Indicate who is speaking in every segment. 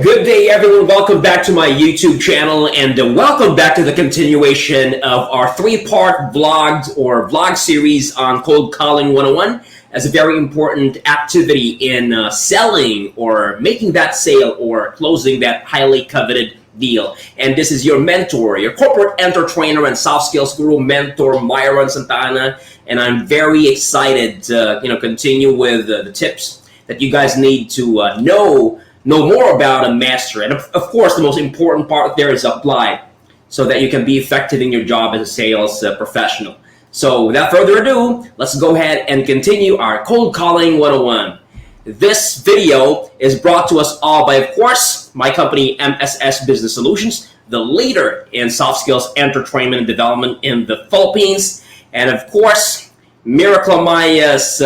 Speaker 1: Good day, everyone. Welcome back to my YouTube channel, and welcome back to the continuation of our three-part vlog series on Cold Calling 101 as a very important activity in selling or making that sale or closing that highly coveted deal. And this is your mentor, your corporate enter trainer and soft skills guru, Mentor Myron Sta, and I'm very excited to continue with the tips that you guys need to know more about and master. And of course, the most important part there is apply so that you can be effective in your job as a sales professional. So without further ado, let's go ahead and continue our Cold Calling 101. This video is brought to us all by, of course, my company, MSS Business Solutions, the leader in soft skills entertainment and development in the Philippines. And of course, Miracle Maya's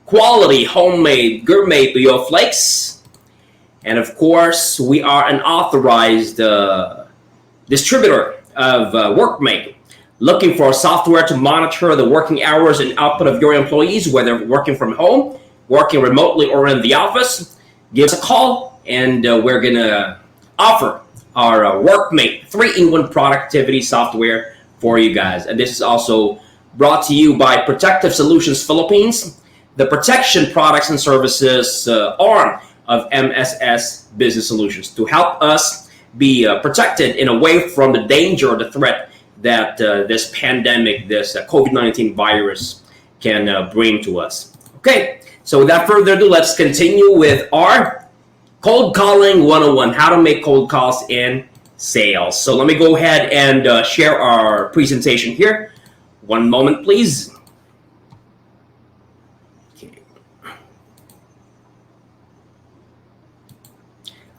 Speaker 1: quality homemade gourmet tuyo flakes. And of course, we are an authorized distributor of WorkMate, looking for software to monitor the working hours and output of your employees, whether working from home, working remotely, or in the office. Give us a call, and we're going to offer our WorkMate 3-in-1 productivity software for you guys. And this is also brought to you by Protective Solutions Philippines, the protection products and services arm of MSS Business Solutions, to help us be protected in a way from the danger or the threat that this pandemic, this COVID-19 virus can bring to us. Okay, so without further ado, let's continue with our Cold Calling 101, how to make cold calls in sales. So let me go ahead and share our presentation here. One moment, please.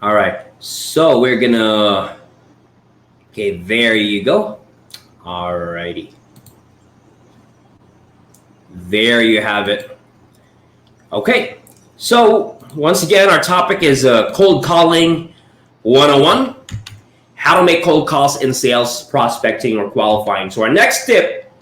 Speaker 1: All right, so we're gonna, okay, there you go. All righty. There you have it. Okay, so once again, our topic is Cold Calling 101, how to make cold calls in sales, prospecting, or qualifying. So our next tip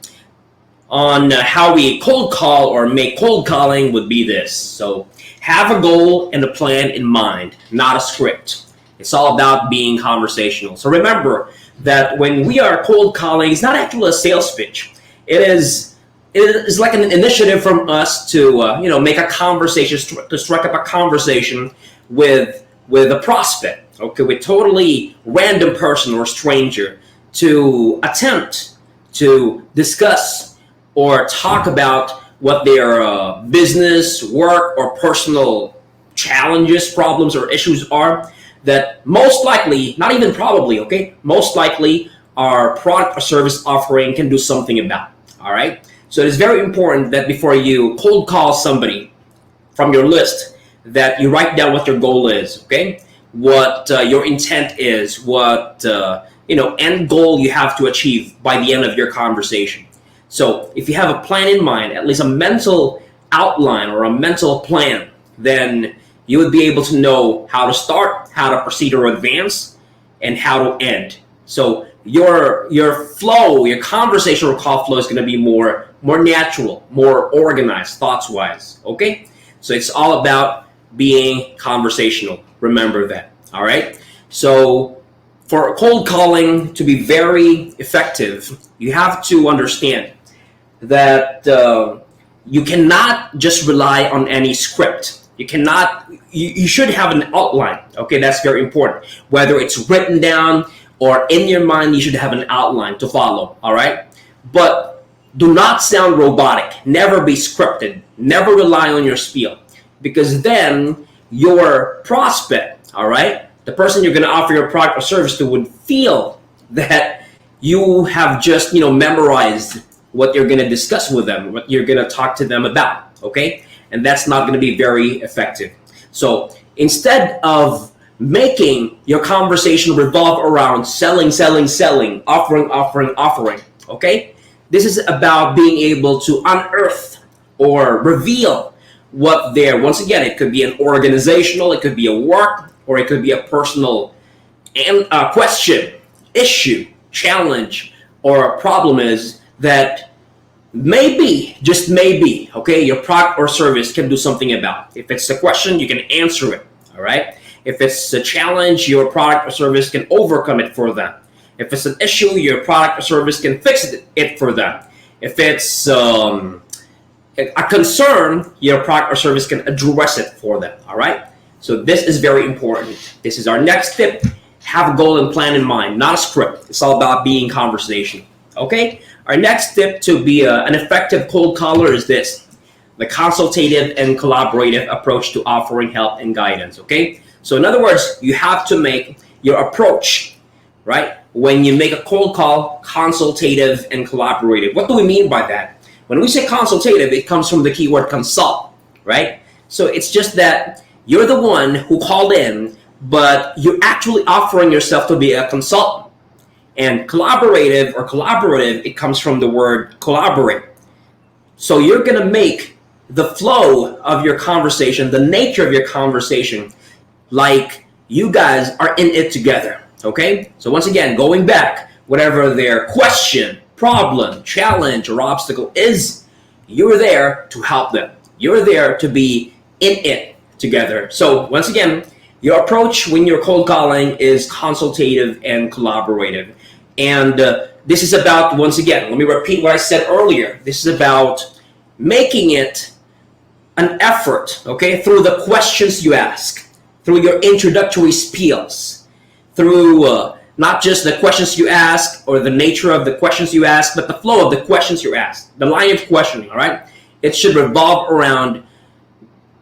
Speaker 1: on how we cold call or make cold calling would be this. So have a goal and a plan in mind, not a script. It's all about being conversational. So remember that when we are cold calling, it's not actually a sales pitch. It is like an initiative from us to make a conversation, to strike up a conversation with a prospect, okay, with totally random person or stranger, to attempt to discuss or talk about what their business, work, or personal challenges, problems, or issues are that most likely, not even probably, okay, most likely our product or service offering can do something about. All right, so it is very important that before you cold call somebody from your list, that you write down what your goal is, okay, what your intent is, what end goal you have to achieve by the end of your conversation. So if you have a plan in mind, at least a mental outline or a mental plan, then you would be able to know how to start, how to proceed or advance, and how to end. So your flow, your conversation or call flow is going to be more natural, more organized, thoughts-wise, okay? So it's all about being conversational. Remember that, all right? So for cold calling to be very effective, you have to understand that you cannot just rely on any script. You should have an outline, okay? That's very important. Whether it's written down or in your mind, you should have an outline to follow, all right? But do not sound robotic. Never be scripted. Never rely on your spiel, because then your prospect, all right, the person you're going to offer your product or service to, would feel that you have just memorized what you're going to discuss with them, what you're going to talk to them about, okay? And that's not going to be very effective. So instead of making your conversation revolve around selling, offering, okay? This is about being able to unearth or reveal what once again, it could be an organizational, it could be a work, or it could be a personal question, issue, challenge, or a problem is that maybe, just maybe, okay, your product or service can do something about. If it's a question, you can answer it, all right? If it's a challenge, your product or service can overcome it for them. If it's an issue, your product or service can fix it for them. If it's a concern, your product or service can address it for them. All right. So this is very important. This is our next tip. Have a goal and plan in mind, not a script. It's all about being conversation. Okay. Our next tip to be an effective cold caller is this: the consultative and collaborative approach to offering help and guidance. Okay. So in other words, you have to make your approach, right, when you make a cold call, consultative and collaborative. What do we mean by that? When we say consultative, it comes from the keyword consult, right? So it's just that you're the one who called in, but you're actually offering yourself to be a consultant. And collaborative or collaborative, it comes from the word collaborate. So you're going to make the flow of your conversation, the nature of your conversation, like you guys are in it together. Okay? So once again, going back, whatever their question, problem, challenge, or obstacle is, you're there to help them. You're there to be in it together. So once again, your approach when you're cold calling is consultative and collaborative. And this is about, once again, let me repeat what I said earlier. This is about making it an effort, okay, through the questions you ask, through your introductory spiels, through not just the questions you ask or the nature of the questions you ask, but the flow of the questions you ask, the line of questioning, all right? It should revolve around,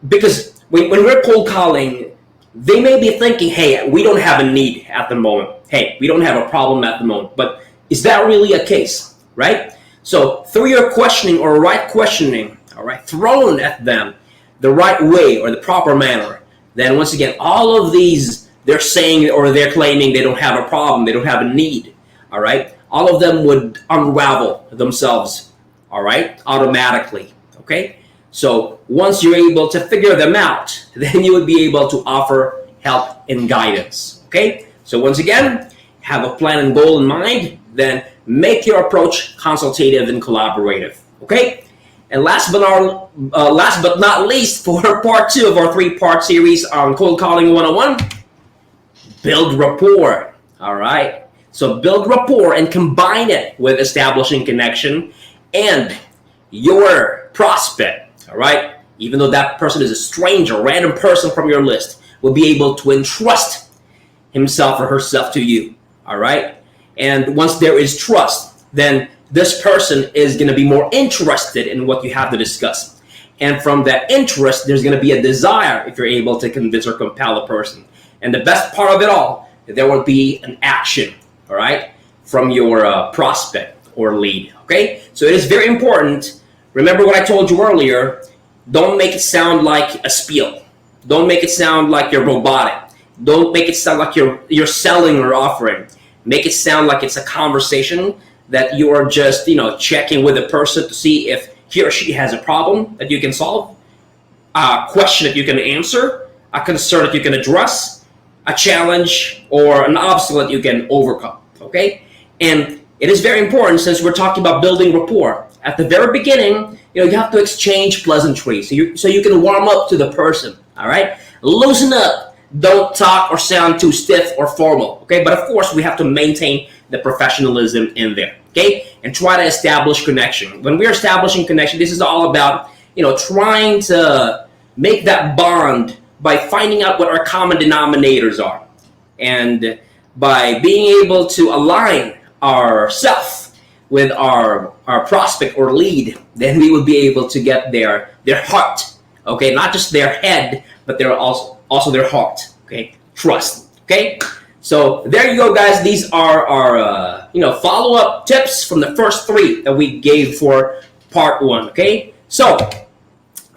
Speaker 1: because when we're cold calling, they may be thinking, hey, we don't have a need at the moment. Hey, we don't have a problem at the moment. But is that really a case, right? So through your questioning or right questioning, all right, thrown at them the right way or the proper manner, then once again, all of these, they're saying or they're claiming they don't have a problem, they don't have a need, all right? All of them would unravel themselves, all right, automatically, okay? So once you're able to figure them out, then you would be able to offer help and guidance, okay? So once again, have a plan and goal in mind, then make your approach consultative and collaborative, okay? And last but not least, for part 2 of our 3-part series on Cold Calling 101, build rapport, all right? So build rapport and combine it with establishing connection and your prospect, all right? Even though that person is a stranger, random person from your list, will be able to entrust himself or herself to you, all right? And once there is trust, then this person is going to be more interested in what you have to discuss. And from that interest, there's going to be a desire if you're able to convince or compel a person. And the best part of it all, there will be an action, all right, from your prospect or lead, okay? So it is very important. Remember what I told you earlier. Don't make it sound like a spiel. Don't make it sound like you're robotic. Don't make it sound like you're selling or offering. Make it sound like it's a conversation that you are just, checking with a person to see if he or she has a problem that you can solve, a question that you can answer, a concern that you can address, a challenge or an obstacle that you can overcome, okay? And it is very important, since we're talking about building rapport. At the very beginning, you have to exchange pleasantries so you can warm up to the person, all right? Loosen up. Don't talk or sound too stiff or formal, okay? But of course, we have to maintain the professionalism in there, okay? And try to establish connection. When we're establishing connection, this is all about, trying to make that bond by finding out what our common denominators are. And by being able to align ourselves with our prospect or lead, then we will be able to get their heart, okay? Not just their head, but they're also their heart, okay? Trust, okay? So there you go, guys. These are our, follow-up tips from the first 3 that we gave for part 1, okay? So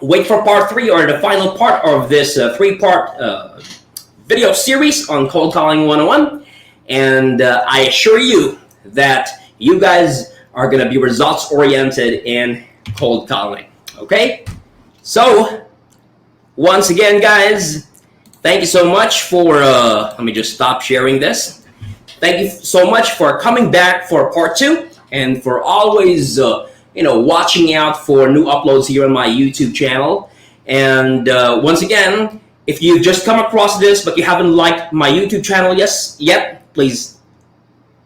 Speaker 1: wait for part 3, or the final part of this 3-part video series on Cold Calling 101. And I assure you that you guys are going to be results-oriented in cold calling, okay? So once again, guys, thank you so much for, let me just stop sharing this. Thank you so much for coming back for part 2 and for always, watching out for new uploads here on my YouTube channel. And once again, If you've just come across this but you haven't liked my YouTube channel yet, please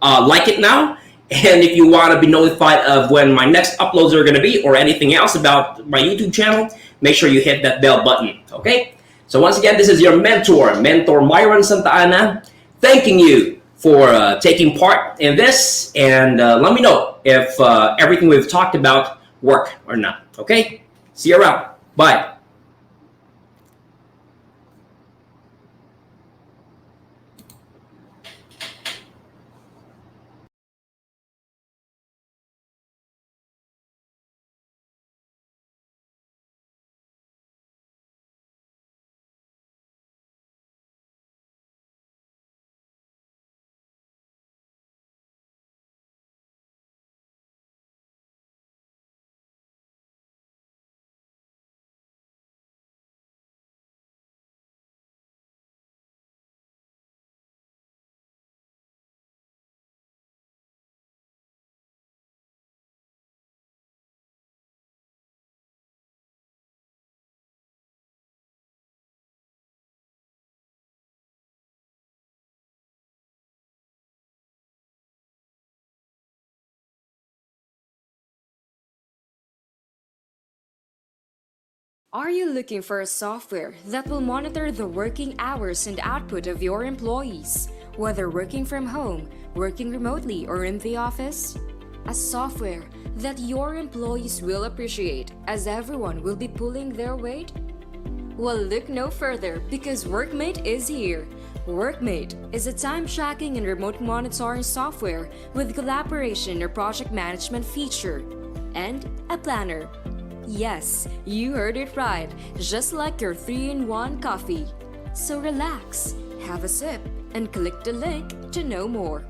Speaker 1: like it now. And if you want to be notified of when my next uploads are going to be or anything else about my YouTube channel, make sure you hit that bell button, okay? So once again, this is your mentor, Mentor Myron Sta, thanking you for taking part in this, and let me know if everything we've talked about work or not, okay? See you around. Bye.
Speaker 2: Are you looking for a software that will monitor the working hours and output of your employees, whether working from home, working remotely, or in the office? A software that your employees will appreciate, as everyone will be pulling their weight? Well, look no further, because WorkMate is here. WorkMate is a time tracking and remote monitoring software with collaboration or project management feature and a planner. Yes, you heard it right, just like your 3-in-1 coffee. So relax, have a sip, and click the link to know more.